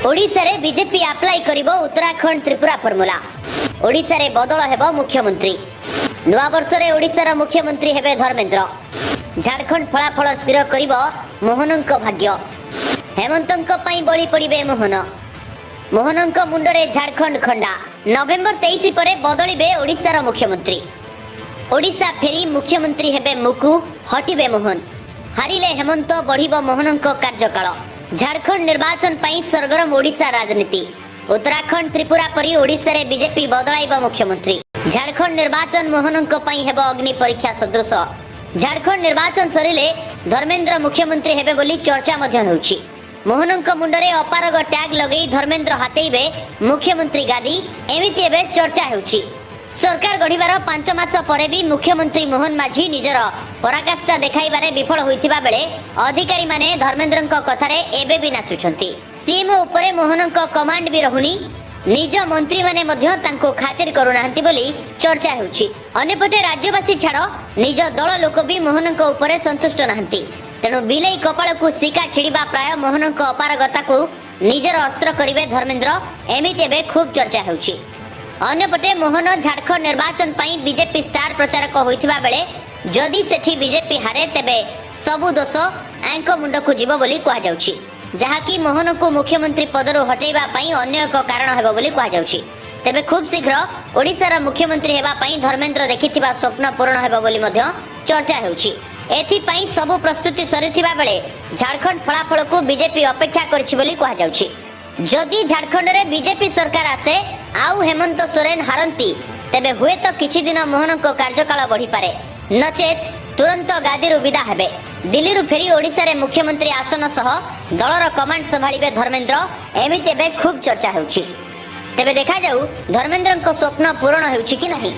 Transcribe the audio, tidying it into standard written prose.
ओडिशा रे BJP apply करिवो Uttarakhand Tripura formula. Odisha रे बदल हेबो मुख्यमंत्री। नुआ वर्ष रे ओडिशा मुख्यमंत्री हेबे धर्मेंद्र। झारखंड फलाफल स्थिर करिवो मोहनंक भाग्य। हेमंतंक पई बळी पड़िबे मोहन। मोहनंक मुंडरे झारखंड खंडा। नवेम्बर 23 परे बदलिबे ओडिशा मुख्यमंत्री। ओडिशा फेरी मुख्यमंत्री हेबे मुकु, हटिबे मोहन। हारिले हेमंत, बढ़िबो मोहनंक कार्यकाल। झारखंड निर्वाचन पई सरगरम ओडिशा राजनीति। उत्तराखंड त्रिपुरा परी ओडिशा रे बीजेपी बदलाइबो मुख्यमंत्री। झारखंड निर्वाचन मोहनंक पई हेबो अग्नि परीक्षा सदृश। झारखंड निर्वाचन सरिले धर्मेंद्र मुख्यमंत्री हेबे बोली चर्चा मध्य होउछि। मोहनंक मुंडरे अपारग टैग लगेई धर्मेंद्र हातेइबे मुख्यमंत्री गादी, एमिति एबे चर्चा हेउछि। सरकार गढ़िबार 5 मास परे भी मुख्यमंत्री मोहन माझी निजर पराकाष्ठा देखाइबारे विफल होइतिबा बेले अधिकारी माने धर्मेंद्रंक कथारे एबे भी नाचुछंती। सीएम उपरे मोहनंक कमांड भी रहुनी। निज मंत्री माने मध्य तांको खातिर करूनाहंती बोली चर्चा हेउछि। अन्यपटे राज्यवासी छाड़ निज दल लोक भी मोहनंक उपरे संतुष्ट नाहंती। तेणु बिलेई कपाल को सिका छिड़िबा प्राय मोहनंक अपारगता को निजर अस्त्र करिवे धर्मेंद्र, एमिति एबे खूब चर्चा हेउछि। अन्यपटे मोहन झारखंड निर्वाचन पई बीजेपी स्टार प्रचारक होइथिबा बेले जदि सेठी बीजेपी हारे तेबे सबु दोष आंक मुंड को जीव बोली कहा जाउछि, जहाकी मोहन को मुख्यमंत्री पदरु हटेइबा पई अन्य एक कारण हेबो बोली कहा जाउछि। तेबे खूब शीघ्र ओडिशा मुख्यमंत्री हेबा पई धर्मेंद्र देखिथिबा स्वप्न पूर्ण हेबो बोली मध्य चर्चा हेउछि। एथि पई सबु प्रस्तुति सरिथिबा बेले झारखंड फलाफल को बीजेपी अपेक्षा करछि बोली कहा जाउछि। जदि झारखंड रे बीजेपी सरकार आसे आउ हेमंत सोरेन हारंती तेबे हुए तो किछि दिन मोहन को कार्यकाल बढ़ी पारे, नचेत तुरंत गादी विदा हेबे। दिल्ली रु फेरी ओडिशा रे मुख्यमंत्री आसन सह दलर कमांड संभाळिबे धर्मेंद्र, एमिति एबे खूब चर्चा हेउछि। तेबे देखा जाऊ धर्मेंद्र को स्वप्न पूर्ण हेउछि कि नहीं।